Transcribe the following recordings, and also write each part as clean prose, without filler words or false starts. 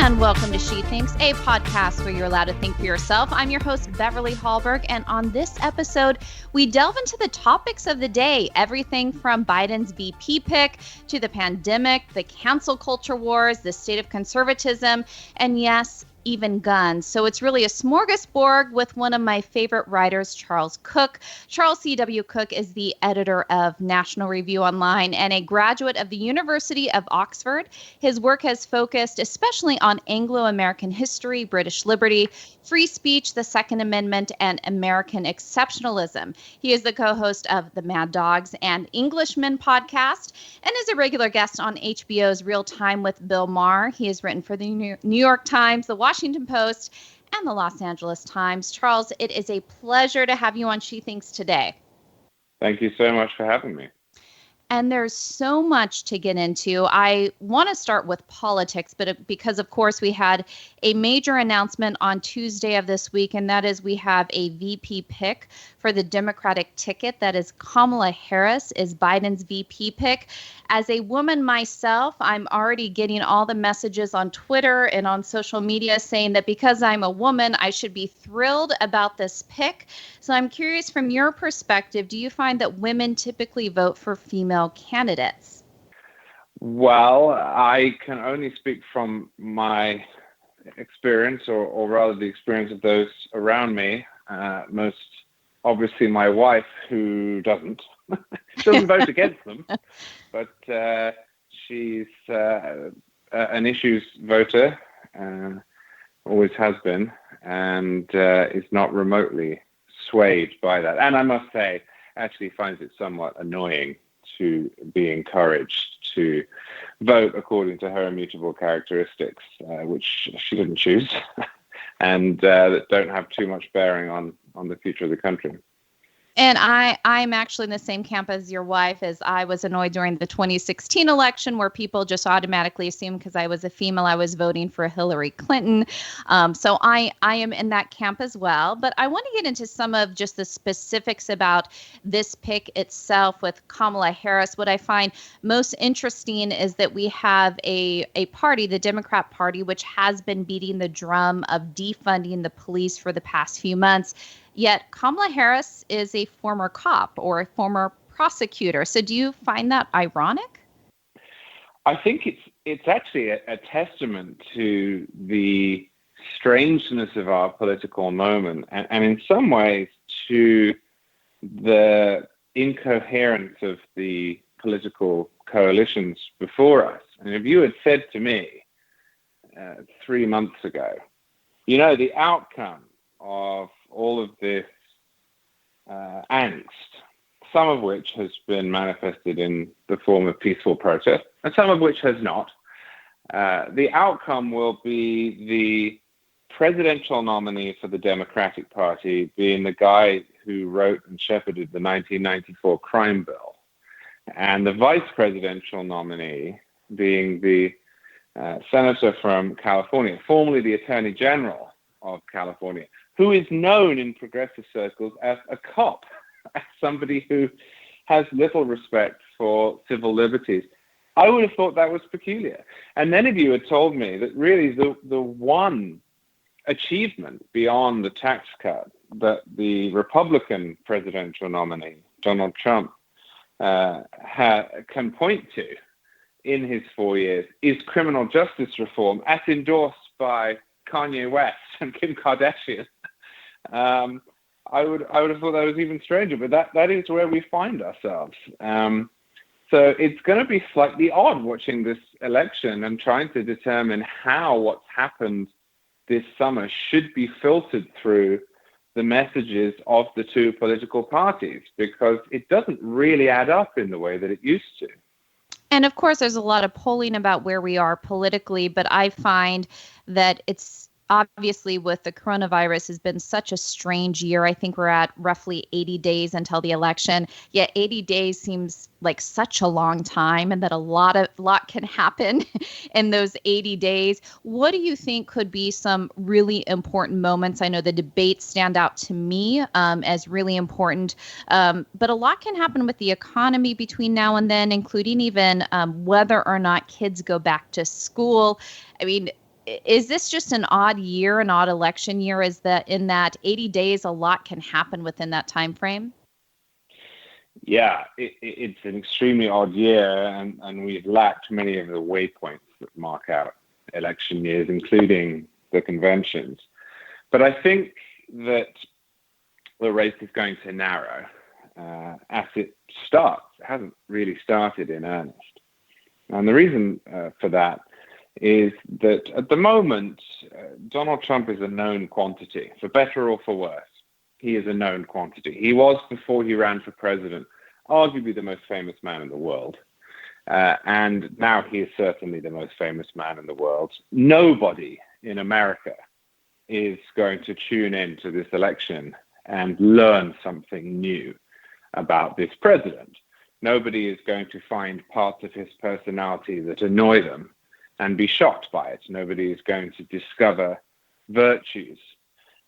And welcome to She Thinks, a podcast where you're allowed to think for yourself. I'm your host, Beverly Hallberg, and on this episode, we delve into the topics of the day, everything from Biden's VP pick to the pandemic, the cancel culture wars, the state of conservatism, and yes, even guns. So it's really a smorgasbord with one of my favorite writers, Charles Cooke. Charles C.W. Cooke is the editor of National Review Online and a graduate of the University of Oxford. His work has focused especially on Anglo-American history, British liberty, free speech, the Second Amendment, and American exceptionalism. He is the co-host of the Mad Dogs and Englishmen podcast and is a regular guest on HBO's Real Time with Bill Maher. He has written for the New York Times, the Washington Post, and the Los Angeles Times. Charles, it is a pleasure to have you on She Thinks today. Thank you so much for having me. And there's so much to get into. I want to start with politics, but because, of course, we had a major announcement on Tuesday of this week, and that is we have a VP pick for the Democratic ticket. That is Kamala Harris is Biden's VP pick. As a woman myself, I'm already getting all the messages on Twitter and on social media saying that because I'm a woman, I should be thrilled about this pick. So I'm curious, from your perspective, do you find that women typically vote for female candidates? Well, I can only speak from my experience, or rather the experience of those around me. Most obviously my wife, who doesn't vote against them, but she's an issues voter, always has been, and is not remotely swayed by that. And I must say, actually finds it somewhat annoying to be encouraged to vote according to her immutable characteristics, which she didn't choose, and that don't have too much bearing on the future of the country. And I'm actually in the same camp as your wife, as I was annoyed during the 2016 election where people just automatically assumed because I was a female, I was voting for Hillary Clinton. So I am in that camp as well. But I want to get into some of just the specifics about this pick itself with Kamala Harris. What I find most interesting is that we have a party, the Democrat Party, which has been beating the drum of defunding the police for the past few months. Yet Kamala Harris is a former cop or a former prosecutor. So do you find that ironic? I think it's actually a testament to the strangeness of our political moment, and in some ways to the incoherence of the political coalitions before us. And if you had said to me 3 months ago, the outcome of all of this angst, some of which has been manifested in the form of peaceful protest, and some of which has not. The outcome will be the presidential nominee for the Democratic Party being the guy who wrote and shepherded the 1994 crime bill, and the vice presidential nominee being the senator from California, formerly the Attorney General of California, who is known in progressive circles as a cop, as somebody who has little respect for civil liberties. I would have thought that was peculiar. And then if you had told me that really the one achievement beyond the tax cut that the Republican presidential nominee, Donald Trump, can point to in his 4 years is criminal justice reform, as endorsed by Kanye West and Kim Kardashian, I would have thought that was even stranger, but that is where we find ourselves. So it's going to be slightly odd watching this election and trying to determine how what's happened this summer should be filtered through the messages of the two political parties, because it doesn't really add up in the way that it used to. And of course, there's a lot of polling about where we are politically, but I find that it's obviously with the coronavirus has been such a strange year. I think we're at roughly 80 days until the election. Yet 80 days seems like such a long time, and that a lot can happen in those 80 days. What do you think could be some really important moments? I know the debates stand out to me as really important, but a lot can happen with the economy between now and then, including even whether or not kids go back to school. I mean, is this just an odd year, an odd election year? Is that in that 80 days, a lot can happen within that time frame? Yeah, it's an extremely odd year, and we've lacked many of the waypoints that mark out election years, including the conventions. But I think that the race is going to narrow as it starts. It hasn't really started in earnest. And the reason for that is that at the moment, Donald Trump is a known quantity, for better or for worse. He is a known quantity. He was, before he ran for president, arguably the most famous man in the world. And now he is certainly the most famous man in the world. Nobody in America is going to tune in to this election and learn something new about this president. Nobody is going to find parts of his personality that annoy them and be shocked by it. Nobody is going to discover virtues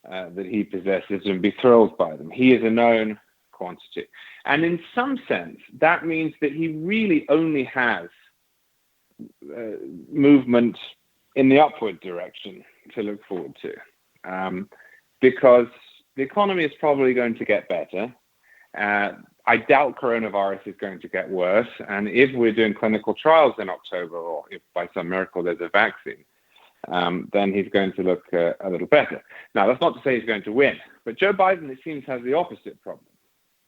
that he possesses and be thrilled by them. He is a known quantity. And in some sense, that means that he really only has movement in the upward direction to look forward to, because the economy is probably going to get better. I doubt coronavirus is going to get worse. And if we're doing clinical trials in October, or if by some miracle there's a vaccine, then he's going to look a little better. Now, that's not to say he's going to win, but Joe Biden, it seems, has the opposite problem.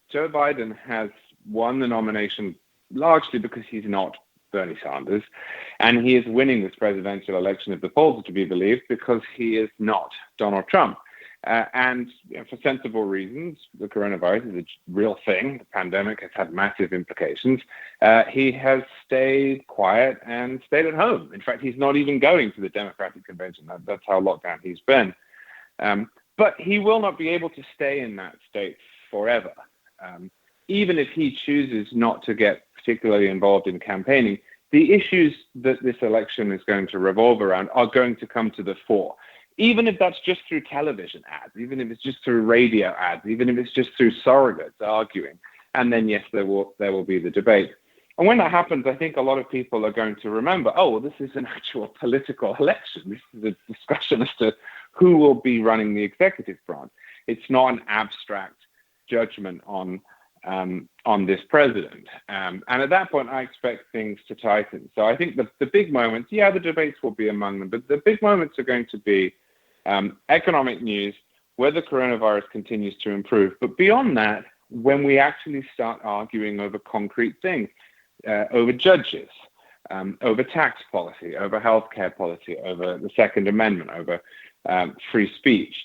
Joe Biden has won the nomination largely because he's not Bernie Sanders, and he is winning this presidential election, if the polls are to be believed, because he is not Donald Trump. And for sensible reasons, the coronavirus is a real thing. The pandemic has had massive implications. He has stayed quiet and stayed at home. In fact, he's not even going to the Democratic convention. That's how locked down he's been. But he will not be able to stay in that state forever. Even if he chooses not to get particularly involved in campaigning, the issues that this election is going to revolve around are going to come to the fore. Even if that's just through television ads, even if it's just through radio ads, even if it's just through surrogates arguing. And then, yes, there will be the debate. And when that happens, I think a lot of people are going to remember, oh, well, this is an actual political election. This is a discussion as to who will be running the executive branch. It's not an abstract judgment on this president. And at that point, I expect things to tighten. So I think the big moments, the debates will be among them, but the big moments are going to be economic news, whether coronavirus continues to improve. But beyond that, when we actually start arguing over concrete things, over judges, over tax policy, over healthcare policy, over the Second Amendment, over free speech.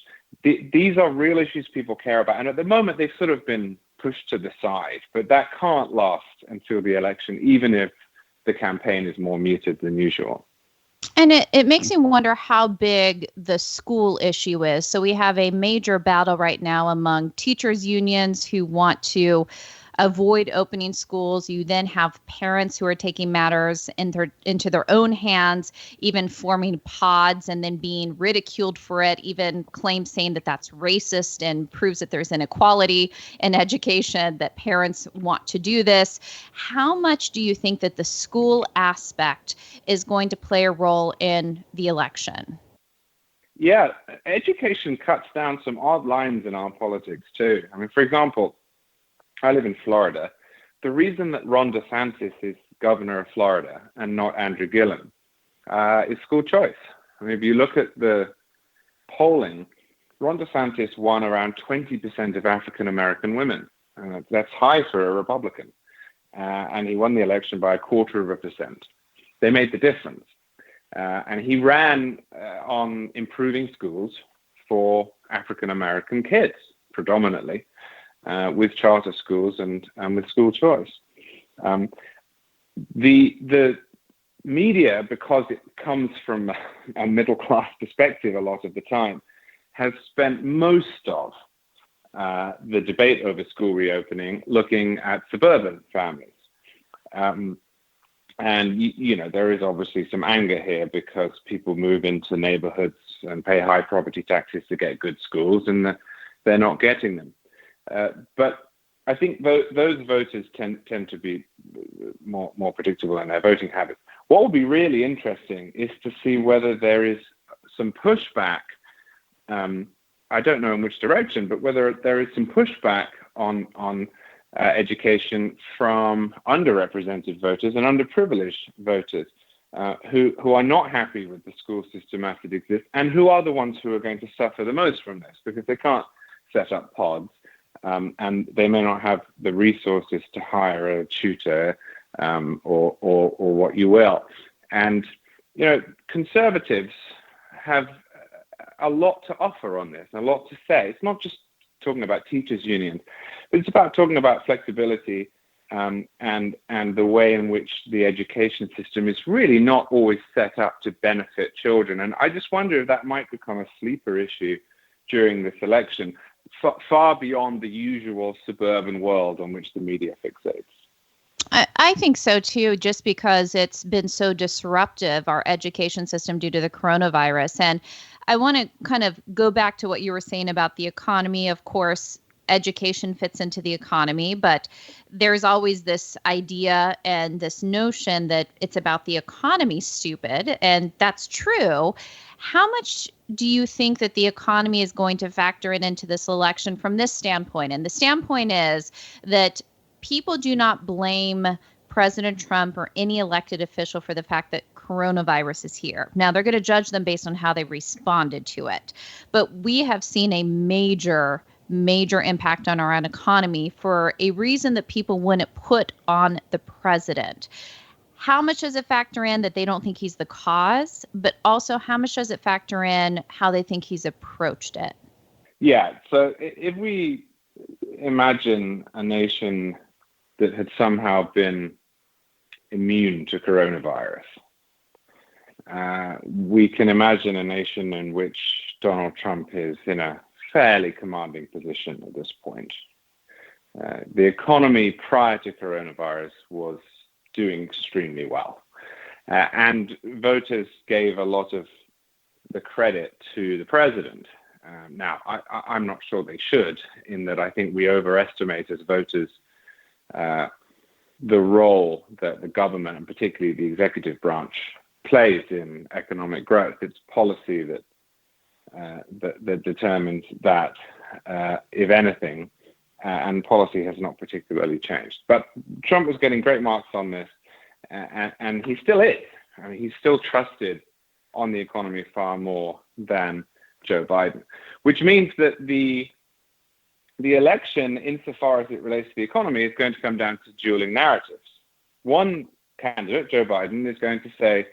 These are real issues people care about. And at the moment, they've sort of been pushed to the side. But that can't last until the election, even if the campaign is more muted than usual. And it makes me wonder how big the school issue is. So we have a major battle right now among teachers' unions who want to avoid opening schools. You then have parents who are taking matters into their own hands, even forming pods and then being ridiculed for it, even claims saying that that's racist and proves that there's inequality in education, that parents want to do this. How much do you think that the school aspect is going to play a role in the election? Yeah, education cuts down some odd lines in our politics too. I mean, for example, I live in Florida. The reason that Ron DeSantis is governor of Florida and not Andrew Gillum is school choice. I mean, if you look at the polling, Ron DeSantis won around 20% of African-American women. That's high for a Republican. And he won the election by 0.25%. They made the difference. And he ran on improving schools for African-American kids, predominantly. With charter schools and with school choice. The media, because it comes from a middle-class perspective a lot of the time, has spent most of the debate over school reopening looking at suburban families. And, there is obviously some anger here because people move into neighborhoods and pay high property taxes to get good schools, and they're not getting them. But I think those voters tend to be more predictable in their voting habits. What will be really interesting is to see whether there is some pushback. I don't know in which direction, but whether there is some pushback on education from underrepresented voters and underprivileged voters who are not happy with the school system as it exists, and who are the ones who are going to suffer the most from this, because they can't set up pods, and they may not have the resources to hire a tutor or what you will. And conservatives have a lot to offer on this, a lot to say. It's not just talking about teachers' unions, but it's about talking about flexibility and the way in which the education system is really not always set up to benefit children. And I just wonder if that might become a sleeper issue during this election, far beyond the usual suburban world on which the media fixates. I think so, too, just because it's been so disruptive, our education system, due to the coronavirus. And I want to kind of go back to what you were saying about the economy. Of course, education fits into the economy, but there's always this idea and this notion that it's about the economy, stupid, and that's true. How much do you think that the economy is going to factor into this election from this standpoint? And the standpoint is that people do not blame President Trump or any elected official for the fact that coronavirus is here. Now, they're going to judge them based on how they responded to it. But we have seen a major impact on our own economy for a reason that people wouldn't put on the president. How much does it factor in that they don't think he's the cause, but also how much does it factor in how they think he's approached it? Yeah, so if we imagine a nation that had somehow been immune to coronavirus, we can imagine a nation in which Donald Trump is in a fairly commanding position at this point. The economy prior to coronavirus was doing extremely well. And voters gave a lot of the credit to the president. Now, I'm not sure they should, in that I think we overestimate as voters the role that the government, and particularly the executive branch, plays in economic growth. It's policy that determines that, if anything, and policy has not particularly changed. But Trump was getting great marks on this, and he still is. I mean, he's still trusted on the economy far more than Joe Biden, which means that the election, insofar as it relates to the economy, is going to come down to dueling narratives. One candidate, Joe Biden, is going to say,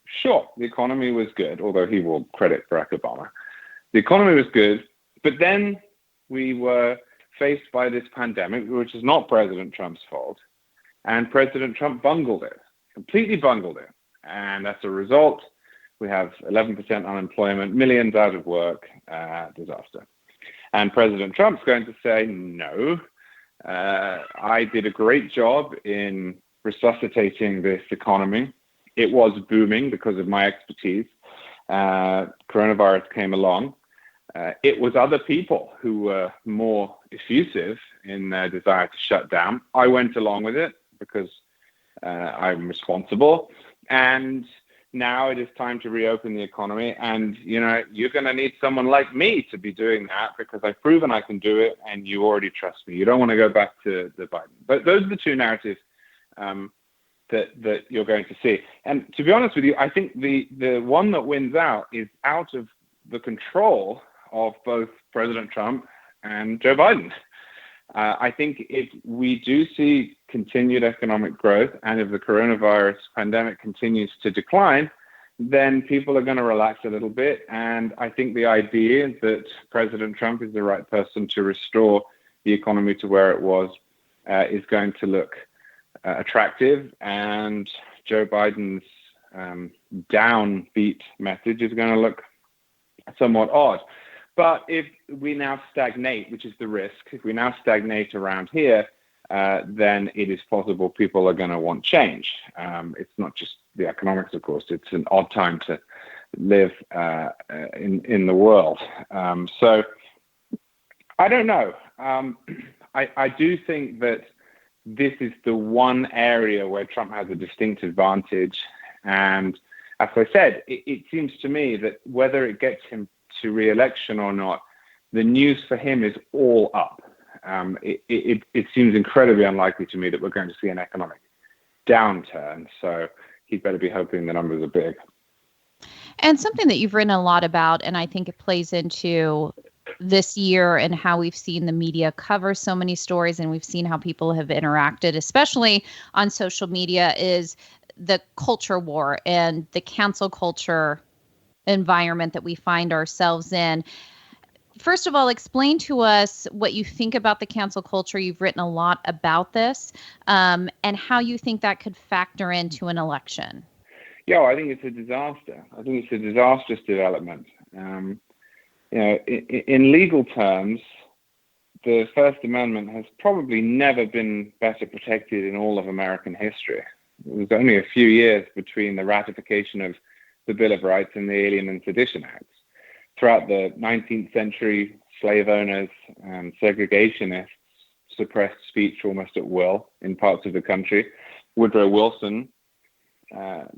sure, the economy was good, although he will credit Barack Obama. The economy was good, but then we were faced by this pandemic, which is not President Trump's fault, and President Trump bungled it, completely bungled it. And as a result, we have 11% unemployment, millions out of work, disaster. And President Trump's going to say, no, I did a great job in resuscitating this economy. It was booming because of my expertise. Coronavirus came along. It was other people who were more effusive in their desire to shut down. I went along with it because I'm responsible. And now it is time to reopen the economy. And, you're going to need someone like me to be doing that because I've proven I can do it and you already trust me. You don't want to go back to the Biden. But those are the two narratives that you're going to see. And to be honest with you, I think the one that wins out is out of the control of both President Trump and Joe Biden. I think if we do see continued economic growth and if the coronavirus pandemic continues to decline, then people are going to relax a little bit. And I think the idea that President Trump is the right person to restore the economy to where it was is going to look attractive, and Joe Biden's downbeat message is going to look somewhat odd. But if we now stagnate, which is the risk, if we now stagnate around here, then it is possible people are going to want change. It's not just the economics, of course. It's an odd time to live in the world. So I don't know. I do think that this is the one area where Trump has a distinct advantage, and as I said, it seems to me that whether it gets him to re-election or not, the news for him is all up. It seems incredibly unlikely to me that we're going to see an economic downturn. So he'd better be hoping the numbers are big. And something that you've written a lot about, and I think it plays into this year and how we've seen the media cover so many stories, and we've seen how people have interacted, especially on social media, is the culture war and the cancel culture environment that we find ourselves in. First of all, explain to us what you think about the cancel culture. You've written a lot about this, and how you think that could factor into an election. Yeah, I think it's a disaster. I think it's a disastrous development. In legal terms, the First Amendment has probably never been better protected in all of American history. It was only a few years between the ratification of the Bill of Rights and the Alien and Sedition Acts. Throughout the 19th century, slave owners and segregationists suppressed speech almost at will in parts of the country. Woodrow Wilson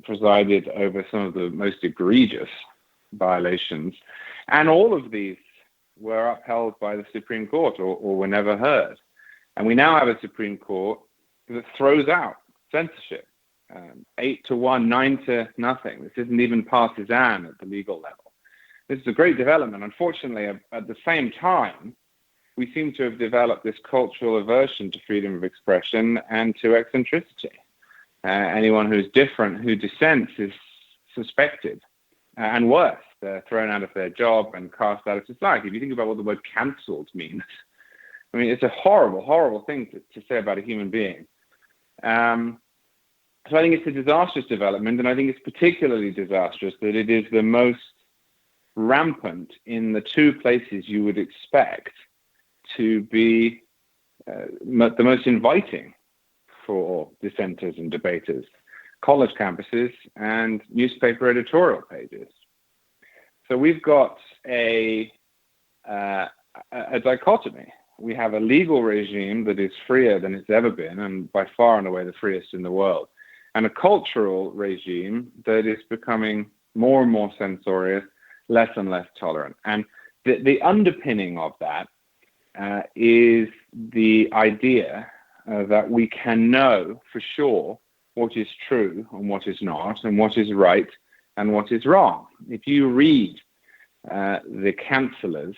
presided over some of the most egregious violations. And all of these were upheld by the Supreme Court or were never heard. And we now have a Supreme Court that throws out censorship, 8-1, 9-0. This isn't even partisan at the legal level. This is a great development. Unfortunately, at the same time, we seem to have developed this cultural aversion to freedom of expression and to eccentricity. Anyone who's different, who dissents, is suspected. And worse, they're thrown out of their job and cast out of society. If you think about what the word cancelled means, I mean, it's a horrible, horrible thing to say about a human being. So I think it's a disastrous development, and I think it's particularly disastrous that it is the most rampant in the two places you would expect to be the most inviting for dissenters and debaters: college campuses and newspaper editorial pages. So we've got a dichotomy. We have a legal regime that is freer than it's ever been, and by far and away the freest in the world, and a cultural regime that is becoming more and more censorious, less and less tolerant. And the underpinning of that is the idea that we can know for sure what is true and what is not, and what is right and what is wrong. If you read the cancellers,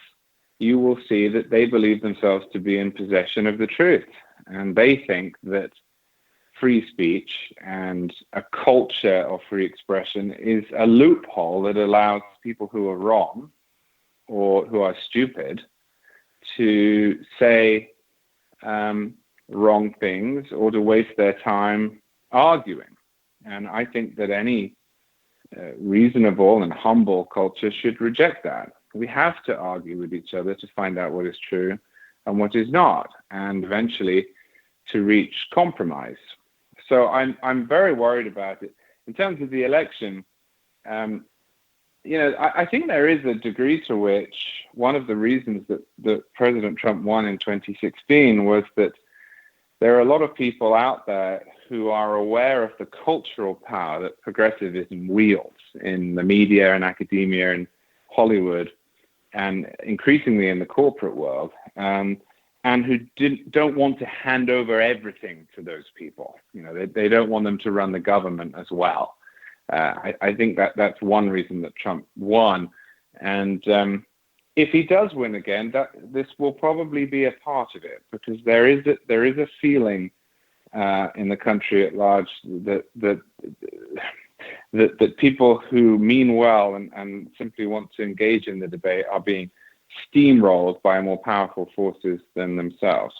you will see that they believe themselves to be in possession of the truth. And they think that free speech and a culture of free expression is a loophole that allows people who are wrong or who are stupid to say wrong things or to waste their time arguing. And I think that any reasonable and humble culture should reject that. We have to argue with each other to find out what is true and what is not, and eventually to reach compromise. So I'm very worried about it. In terms of the election, I think there is a degree to which one of the reasons that President Trump won in 2016 was that there are a lot of people out there who are aware of the cultural power that progressivism wields in the media and academia and Hollywood, and increasingly in the corporate world, and who don't want to hand over everything to those people. They don't want them to run the government as well. I think that's one reason that Trump won. And if he does win again, this will probably be a part of it, because there is a feeling in the country at large that people who mean well and simply want to engage in the debate are being steamrolled by more powerful forces than themselves.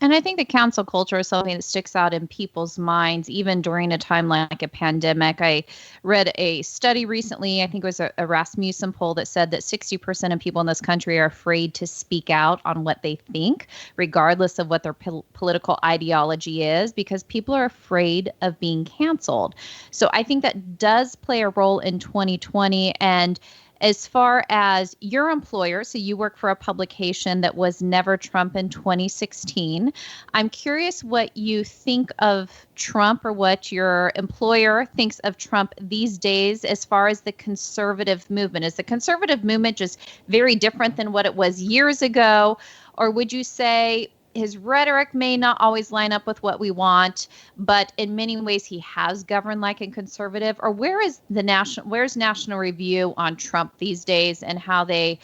And I think the cancel culture is something that sticks out in people's minds, even during a time like a pandemic. I read a study recently, I think it was a Rasmussen poll, that said that 60% of people in this country are afraid to speak out on what they think, regardless of what their political ideology is, because people are afraid of being canceled. So I think that does play a role in 2020. And as far as your employer, so you work for a publication that was Never Trump in 2016. I'm curious what you think of Trump, or what your employer thinks of Trump these days as far as the conservative movement. Is the conservative movement just very different than what it was years ago? Or would you say his rhetoric may not always line up with what we want, but in many ways he has governed like a conservative? Or where's National Review on Trump these days, and how they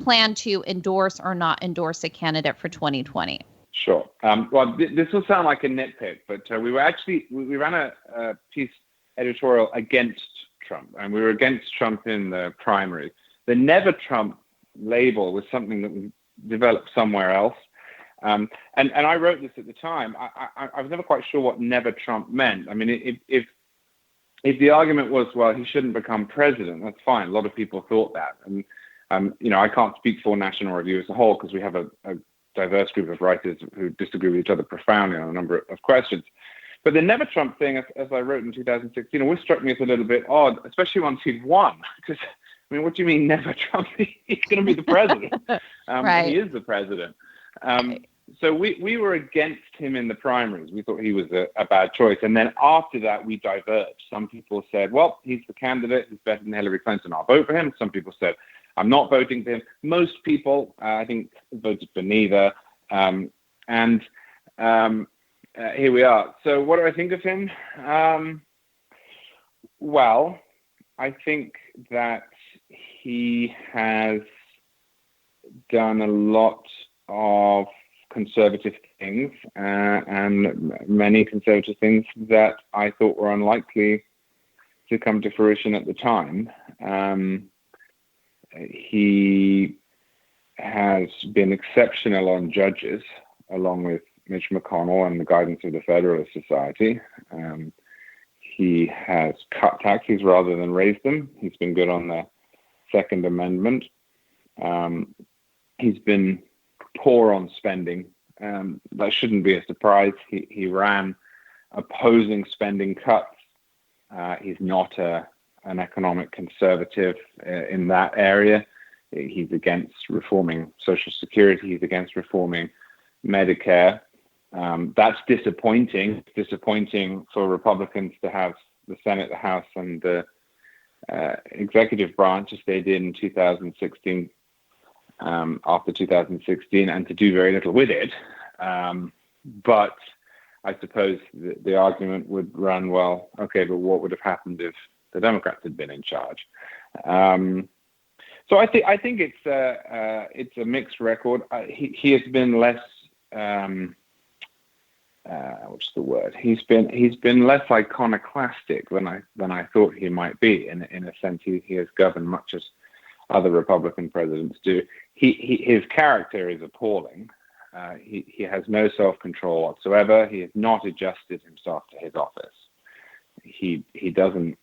plan to endorse or not endorse a candidate for 2020? Sure. Well, this will sound like a nitpick, but we ran a piece editorial against Trump, and we were against Trump in the primary. The Never Trump label was something that we developed somewhere else. And I wrote this at the time. I was never quite sure what Never Trump meant. I mean, if the argument was, well, he shouldn't become president, that's fine. A lot of people thought that. And, I can't speak for National Review as a whole, because we have a diverse group of writers who disagree with each other profoundly on a number of questions. But the Never Trump thing, as I wrote in 2016, always struck me as a little bit odd, especially once he'd won. Because, I mean, what do you mean Never Trump? He's going to be the president. Right. He is the president. So we were against him in the primaries. We thought he was a bad choice. And then after that, we diverged. Some people said, well, he's the candidate. He's better than Hillary Clinton. I'll vote for him. Some people said, I'm not voting for him. Most people, I think, voted for neither. And here we are. So what do I think of him? Well, I think that he has done a lot of conservative things, and many conservative things that I thought were unlikely to come to fruition at the time. He has been exceptional on judges, along with Mitch McConnell and the guidance of the Federalist Society. He has cut taxes rather than raised them. He's been good on the Second Amendment. He's been poor on spending. That shouldn't be a surprise. He ran opposing spending cuts. He's not an economic conservative in that area. He's against reforming Social Security. He's against reforming Medicare. That's disappointing. It's disappointing for Republicans to have the Senate, the House, and the executive branch, as they did in 2016, after 2016, and to do very little with it. But I suppose the argument would run, well, okay, but what would have happened if the Democrats had been in charge? So I think it's a mixed record. He has been less. What's the word? He's been less iconoclastic than I thought he might be. In a sense, he has governed much as other Republican presidents do. His character is appalling. He has no self-control whatsoever. He has not adjusted himself to his office. He doesn't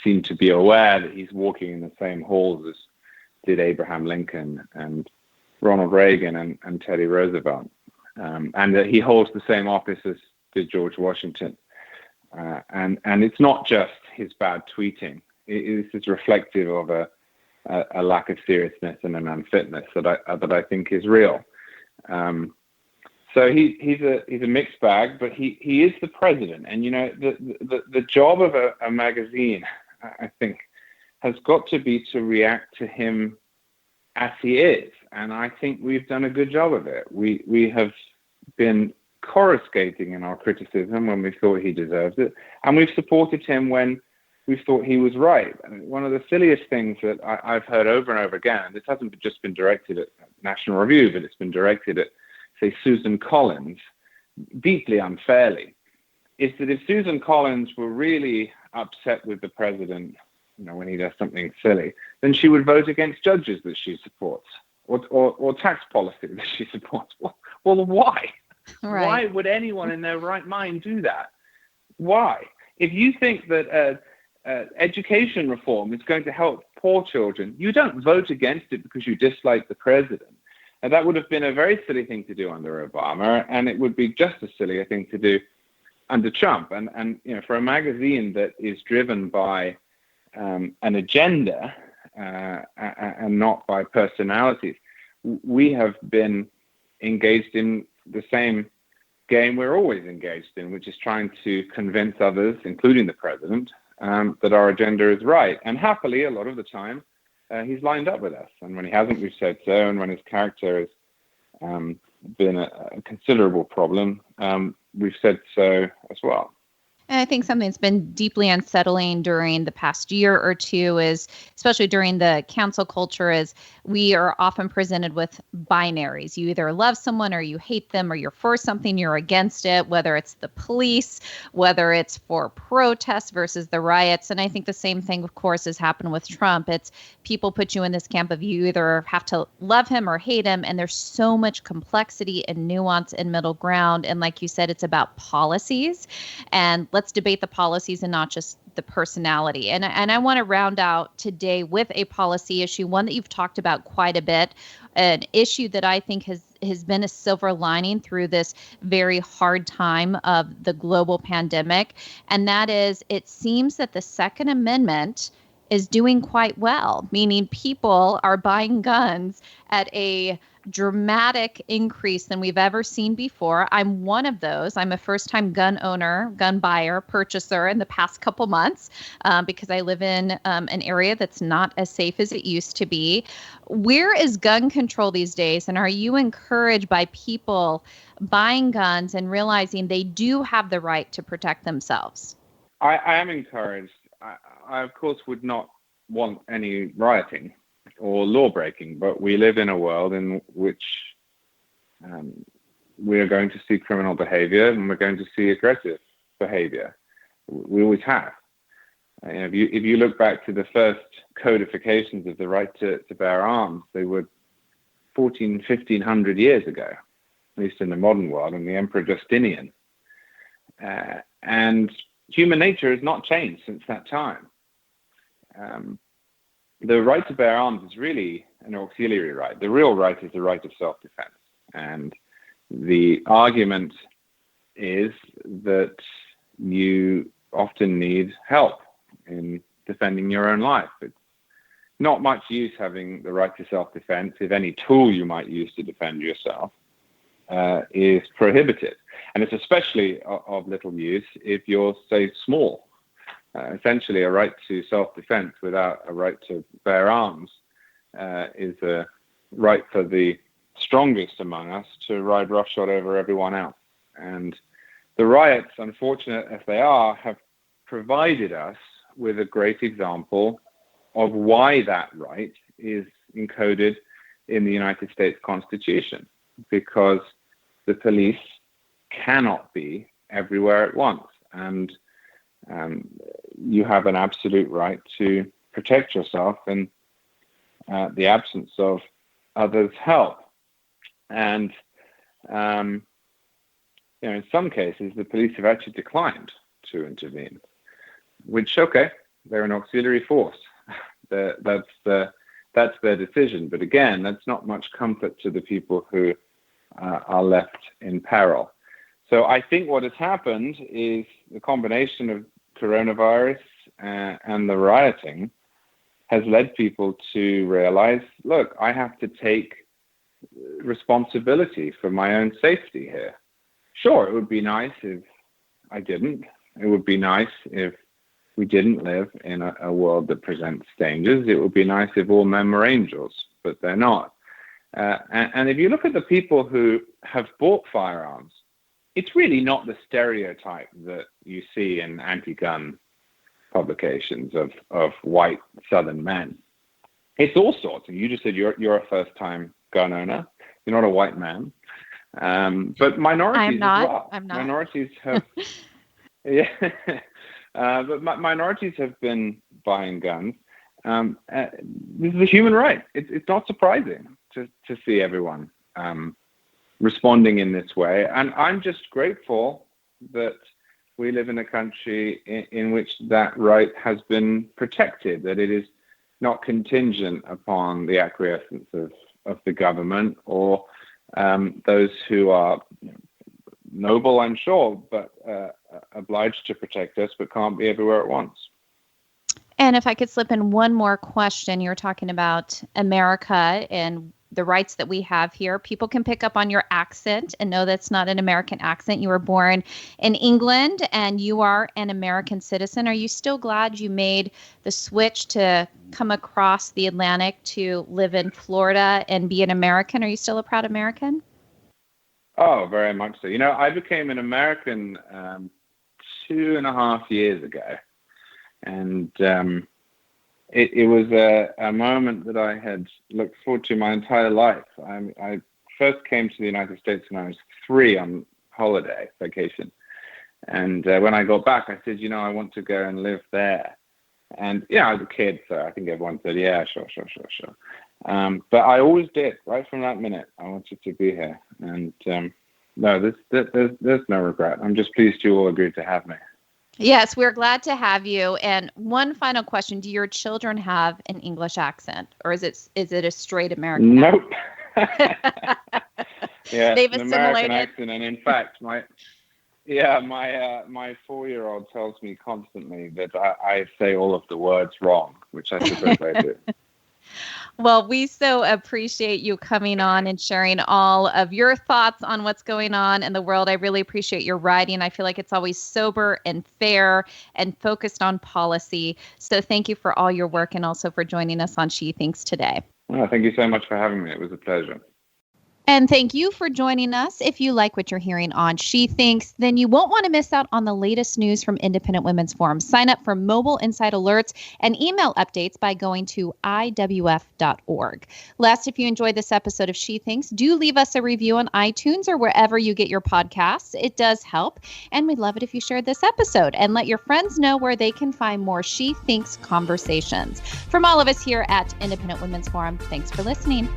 seem to be aware that he's walking in the same halls as did Abraham Lincoln and Ronald Reagan and Teddy Roosevelt, and that he holds the same office as did George Washington. And it's not just his bad tweeting. It is reflective of a lack of seriousness and an unfitness that I think is real. So he's a mixed bag, but he is the president, and the job of a magazine, I think, has got to be to react to him as he is, and I think we've done a good job of it. We have been coruscating in our criticism when we thought he deserved it, and we've supported him when we thought he was right. And one of the silliest things that I've heard over and over again, and this hasn't just been directed at National Review, but it's been directed at, say, Susan Collins, deeply unfairly, is that if Susan Collins were really upset with the president, when he does something silly, then she would vote against judges that she supports, or tax policy that she supports. Well, why? Right. Why would anyone in their right mind do that? Why? If you think that education reform is going to help poor children, you don't vote against it because you dislike the president. And that would have been a very silly thing to do under Obama, and it would be just as silly a thing to do under Trump. And for a magazine that is driven by an agenda, and not by personalities. We have been engaged in the same game we're always engaged in, which is trying to convince others, including the president, that our agenda is right. And happily, a lot of the time, he's lined up with us. And when he hasn't, we've said so. And when his character has been a considerable problem, we've said so as well. And I think something that's been deeply unsettling during the past year or two is, especially during the cancel culture, is we are often presented with binaries. You either love someone or you hate them, or you're for something, you're against it, whether it's the police, whether it's for protests versus the riots. And I think the same thing, of course, has happened with Trump. It's people put you in this camp of you either have to love him or hate him. And there's so much complexity and nuance and middle ground. And like you said, it's about policies. And let's debate the policies and not just the personality. And I want to round out today with a policy issue, one that you've talked about quite a bit, an issue that I think has been a silver lining through this very hard time of the global pandemic. And that is, it seems that the Second Amendment is doing quite well, meaning people are buying guns at a dramatic increase than we've ever seen before. I'm one of those. I'm a first-time gun owner, gun buyer, purchaser in the past couple months because I live in an area that's not as safe as it used to be. Where is gun control these days? And are you encouraged by people buying guns and realizing they do have the right to protect themselves? I am encouraged. I, of course, would not want any rioting or law breaking, but we live in a world in which we are going to see criminal behavior and we're going to see aggressive behavior. We always have. If you look back to the first codifications of the right to bear arms, they were 1500 years ago, at least in the modern world, and the Emperor Justinian. And human nature has not changed since that time. The right to bear arms is really an auxiliary right. The real right is the right of self-defense. And the argument is that you often need help in defending your own life. It's not much use having the right to self-defense if any tool you might use to defend yourself is prohibited. And it's especially of little use if you're, say, small. Essentially, a right to self-defense without a right to bear arms is a right for the strongest among us to ride roughshod over everyone else. And the riots, unfortunate as they are, have provided us with a great example of why that right is encoded in the United States Constitution, because the police cannot be everywhere at once. And you have an absolute right to protect yourself in the absence of others' help. And in some cases, the police have actually declined to intervene, which, okay, they're an auxiliary force. That's their decision. But again, that's not much comfort to the people who are left in peril. So I think what has happened is the combination of coronavirus and the rioting has led people to realize, look, I have to take responsibility for my own safety here. Sure, it would be nice if I didn't. It would be nice if we didn't live in a world that presents dangers. It would be nice if all men were angels, but they're not. And if you look at the people who have bought firearms, it's really not the stereotype that you see in anti-gun publications of white Southern men. It's all sorts. And you just said you're a first-time gun owner. You're not a white man. But minorities as well. I'm not. Minorities have... yeah. But minorities have been buying guns. This is a human right. It's not surprising to see everyone responding in this way. And I'm just grateful that we live in a country in which that right has been protected, that it is not contingent upon the acquiescence of the government or those who are noble, I'm sure, but obliged to protect us, but can't be everywhere at once. And if I could slip in one more question, you're talking about America and the rights that we have here. People can pick up on your accent and know that's not an American accent. You were born in England and you are an American citizen. Are you still glad you made the switch to come across the Atlantic to live in Florida and be an American? Are you still a proud American? Oh, very much so. I became an American 2.5 years ago. And it was a moment that I had looked forward to my entire life. I first came to the United States when I was 3 on vacation. And when I got back, I said, I want to go and live there. And, I was a kid, so I think everyone said, yeah, sure. But I always did, right from that minute. I wanted to be here. And no, there's no regret. I'm just pleased you all agreed to have me. Yes, we're glad to have you. And one final question. Do your children have an English accent, or is it a straight American Nope. accent? Yeah, they've an assimilated. American accent. And in fact, my 4-year-old tells me constantly that I say all of the words wrong, which I suppose I do. Well, we so appreciate you coming on and sharing all of your thoughts on what's going on in the world. I really appreciate your writing. I feel like it's always sober and fair and focused on policy. So thank you for all your work and also for joining us on She Thinks today. Well, thank you so much for having me. It was a pleasure. And thank you for joining us. If you like what you're hearing on She Thinks, then you won't want to miss out on the latest news from Independent Women's Forum. Sign up for mobile insight alerts and email updates by going to iwf.org. Last, if you enjoyed this episode of She Thinks, do leave us a review on iTunes or wherever you get your podcasts. It does help. And we'd love it if you shared this episode and let your friends know where they can find more She Thinks conversations. From all of us here at Independent Women's Forum, thanks for listening.